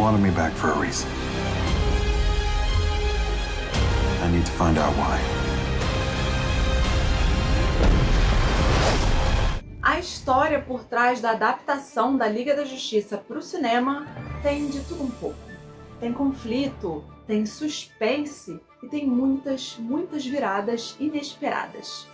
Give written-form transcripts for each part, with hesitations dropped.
wanted me back for a reason. I need to find out why. A história por trás da adaptação da Liga da Justiça para o cinema tem de tudo um pouco. Tem conflito, tem suspense e tem muitas viradas inesperadas.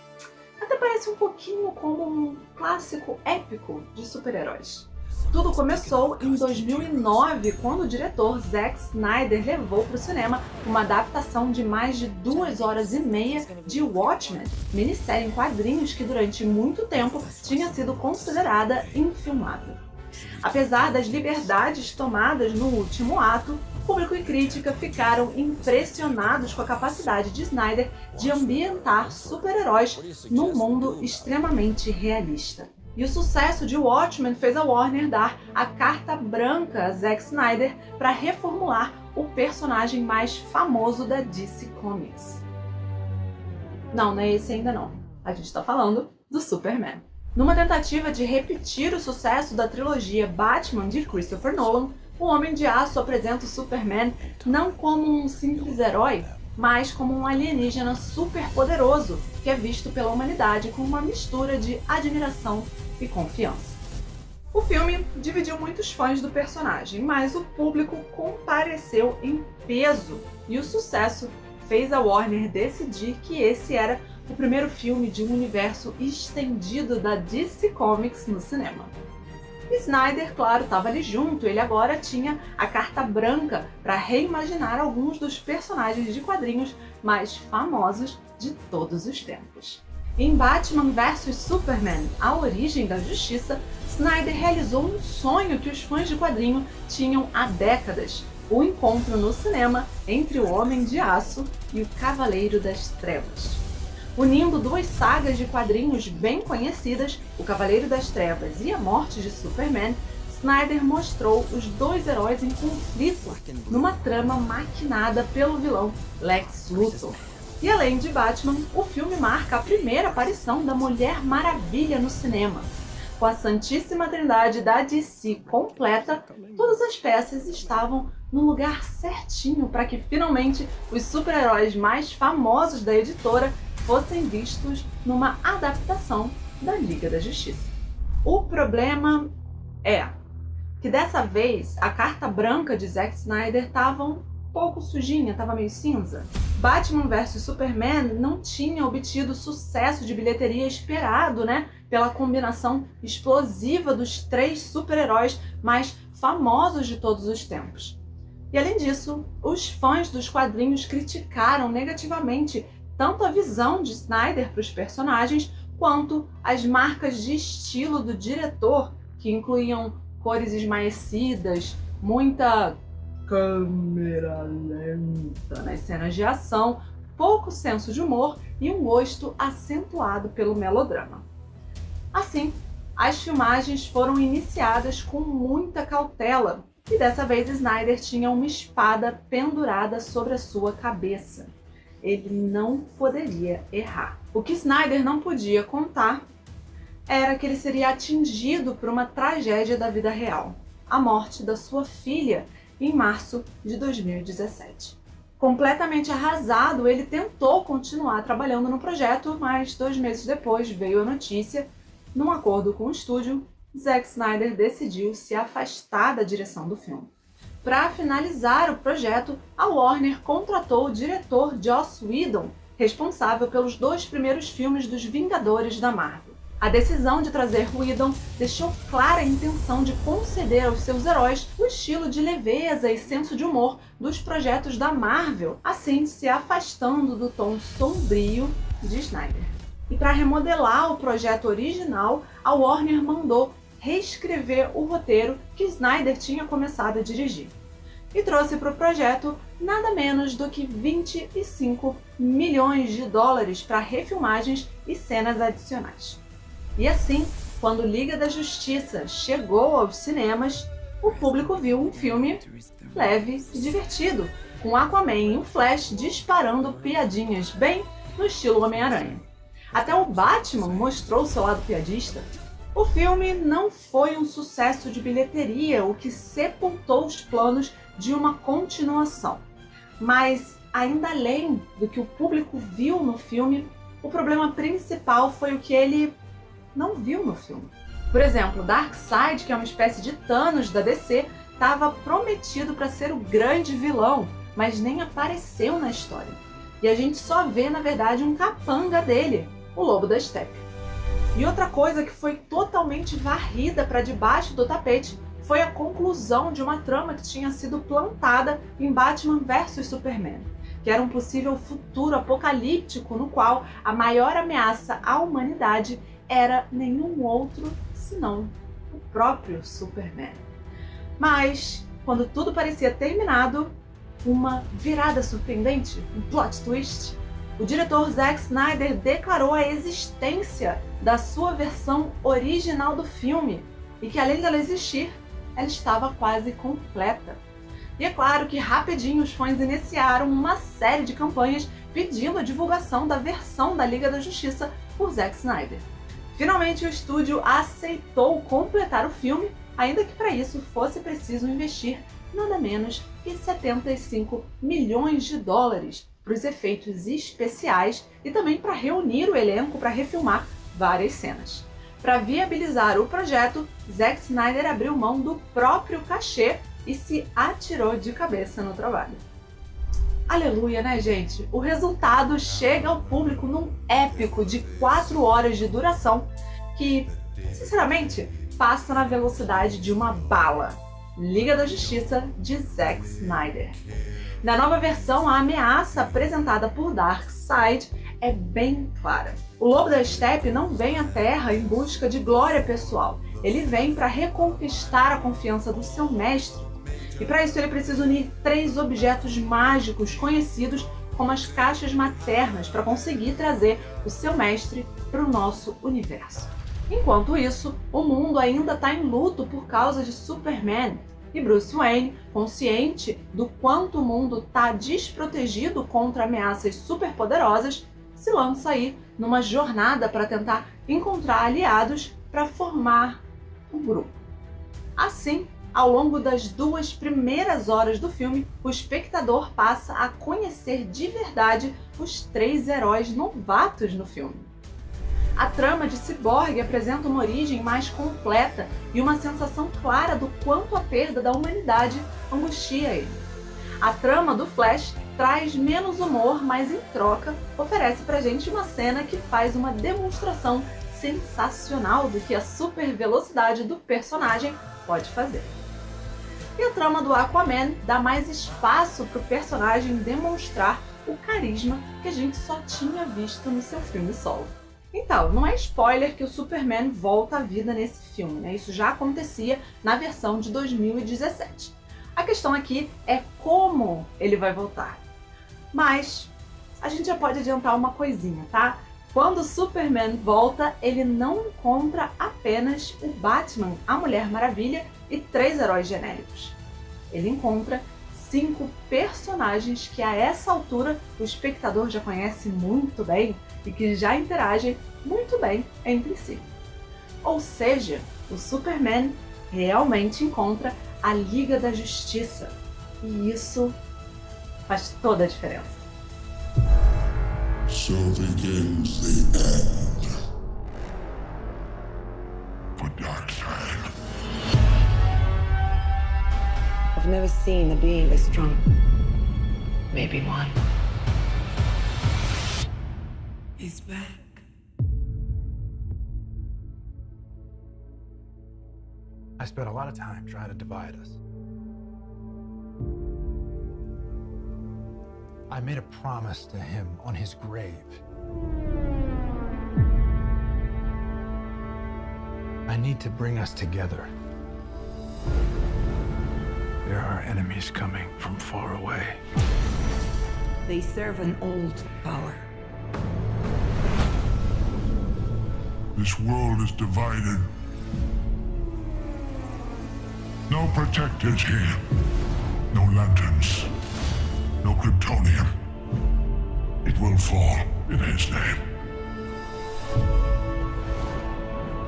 Até parece um pouquinho como um clássico épico de super-heróis. Tudo começou em 2009, quando o diretor Zack Snyder levou para o cinema uma adaptação de mais de 2 horas e meia de Watchmen, minissérie em quadrinhos que durante muito tempo tinha sido considerada infilmável. Apesar das liberdades tomadas no último ato, público e crítica ficaram impressionados com a capacidade de Snyder de ambientar super-heróis num mundo extremamente realista. E o sucesso de Watchmen fez a Warner dar a carta branca a Zack Snyder para reformular o personagem mais famoso da DC Comics. Não é esse ainda não. A gente está falando do Superman. Numa tentativa de repetir o sucesso da trilogia Batman de Christopher Nolan, o Homem de Aço apresenta o Superman não como um simples herói, mas como um alienígena superpoderoso que é visto pela humanidade com uma mistura de admiração e confiança. O filme dividiu muitos fãs do personagem, mas o público compareceu em peso e o sucesso fez a Warner decidir que esse era o primeiro filme de um universo estendido da DC Comics no cinema. Snyder, claro, estava ali junto, ele agora tinha a carta branca para reimaginar alguns dos personagens de quadrinhos mais famosos de todos os tempos. Em Batman vs Superman, A Origem da Justiça, Snyder realizou um sonho que os fãs de quadrinho tinham há décadas: o encontro no cinema entre o Homem de Aço e o Cavaleiro das Trevas. Unindo duas sagas de quadrinhos bem conhecidas, O Cavaleiro das Trevas e A Morte de Superman, Snyder mostrou os dois heróis em conflito numa trama maquinada pelo vilão Lex Luthor. E além de Batman, o filme marca a primeira aparição da Mulher Maravilha no cinema. Com a Santíssima Trindade da DC completa, todas as peças estavam no lugar certinho para que finalmente os super-heróis mais famosos da editora fossem vistos numa adaptação da Liga da Justiça. O problema é que dessa vez a carta branca de Zack Snyder estava um pouco sujinha, estava meio cinza. Batman vs Superman não tinha obtido o sucesso de bilheteria esperado, pela combinação explosiva dos 3 super-heróis mais famosos de todos os tempos. E além disso, os fãs dos quadrinhos criticaram negativamente tanto a visão de Snyder para os personagens, quanto as marcas de estilo do diretor, que incluíam cores esmaecidas, muita câmera lenta nas cenas de ação, pouco senso de humor e um gosto acentuado pelo melodrama. Assim, as filmagens foram iniciadas com muita cautela, e dessa vez Snyder tinha uma espada pendurada sobre a sua cabeça. Ele não poderia errar. O que Snyder não podia contar era que ele seria atingido por uma tragédia da vida real, a morte da sua filha em março de 2017. Completamente arrasado, ele tentou continuar trabalhando no projeto, mas 2 meses depois veio a notícia. Num acordo com o estúdio, Zack Snyder decidiu se afastar da direção do filme. Para finalizar o projeto, a Warner contratou o diretor Joss Whedon, responsável pelos 2 primeiros filmes dos Vingadores da Marvel. A decisão de trazer Whedon deixou clara a intenção de conceder aos seus heróis o estilo de leveza e senso de humor dos projetos da Marvel, assim se afastando do tom sombrio de Snyder. E para remodelar o projeto original, a Warner mandou reescrever o roteiro que Snyder tinha começado a dirigir. E trouxe para o projeto nada menos do que 25 milhões de dólares para refilmagens e cenas adicionais. E assim, quando Liga da Justiça chegou aos cinemas, o público viu um filme leve e divertido, com Aquaman e o Flash disparando piadinhas bem no estilo Homem-Aranha. Até o Batman mostrou seu lado piadista. O filme não foi um sucesso de bilheteria, o que sepultou os planos de uma continuação. Mas, ainda além do que o público viu no filme, o problema principal foi o que ele não viu no filme. Por exemplo, Darkseid, que é uma espécie de Thanos da DC, estava prometido para ser o grande vilão, mas nem apareceu na história. E a gente só vê, na verdade, um capanga dele, o Lobo da Steppe. E outra coisa que foi totalmente varrida para debaixo do tapete foi a conclusão de uma trama que tinha sido plantada em Batman vs Superman, que era um possível futuro apocalíptico no qual a maior ameaça à humanidade era nenhum outro senão o próprio Superman. Mas, quando tudo parecia terminado, uma virada surpreendente, um plot twist. O diretor Zack Snyder declarou a existência da sua versão original do filme e que, além dela existir, ela estava quase completa. E é claro que rapidinho os fãs iniciaram uma série de campanhas pedindo a divulgação da versão da Liga da Justiça por Zack Snyder. Finalmente o estúdio aceitou completar o filme, ainda que para isso fosse preciso investir nada menos que 75 milhões de dólares para os efeitos especiais e também para reunir o elenco para refilmar várias cenas. Para viabilizar o projeto, Zack Snyder abriu mão do próprio cachê e se atirou de cabeça no trabalho. Aleluia, né, gente? O resultado chega ao público num épico de 4 horas de duração que, sinceramente, passa na velocidade de uma bala. Liga da Justiça de Zack Snyder. Na nova versão, a ameaça apresentada por Darkseid é bem clara. O Lobo da Steppe não vem à Terra em busca de glória pessoal. Ele vem para reconquistar a confiança do seu mestre. E para isso ele precisa unir 3 objetos mágicos conhecidos como as caixas maternas para conseguir trazer o seu mestre para o nosso universo. Enquanto isso, o mundo ainda está em luto por causa de Superman. E Bruce Wayne, consciente do quanto o mundo está desprotegido contra ameaças superpoderosas, se lança aí numa jornada para tentar encontrar aliados para formar um grupo. Assim, ao longo das 2 primeiras horas do filme, o espectador passa a conhecer de verdade os 3 heróis novatos no filme. A trama de Cyborg apresenta uma origem mais completa e uma sensação clara do quanto a perda da humanidade angustia ele. A trama do Flash traz menos humor, mas em troca oferece pra gente uma cena que faz uma demonstração sensacional do que a super velocidade do personagem pode fazer. E a trama do Aquaman dá mais espaço para o personagem demonstrar o carisma que a gente só tinha visto no seu filme solo. Então, não é spoiler que o Superman volta à vida nesse filme, né? Isso já acontecia na versão de 2017. A questão aqui é como ele vai voltar. Mas a gente já pode adiantar uma coisinha, tá? Quando o Superman volta, ele não encontra apenas o Batman, a Mulher Maravilha e 3 heróis genéricos. Ele encontra 5 personagens que a essa altura o espectador já conhece muito bem e que já interagem muito bem entre si. Ou seja, o Superman realmente encontra a Liga da Justiça. E isso faz toda a diferença. So begins the end for Darkseid. I've never seen a being this strong. Maybe one. He's back. I spent a lot of time trying to divide us. I made a promise to him on his grave. I need to bring us together. There are enemies coming from far away. They serve an old power. This world is divided. No protectors here. No lanterns. No Kryptonian. It will fall in his name.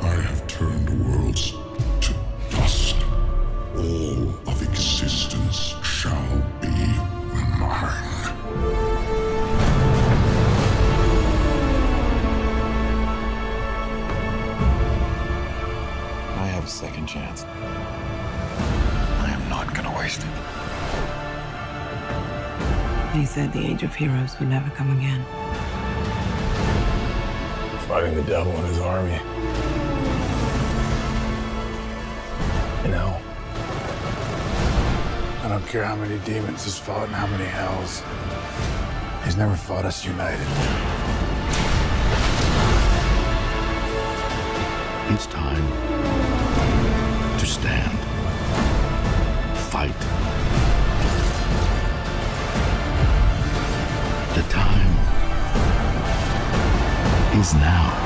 I have turned He said the age of heroes would never come again. Fighting the devil and his army. You know, I don't care how many demons he's fought and how many hells. He's never fought us united. It's time to stand, fight. The time is now.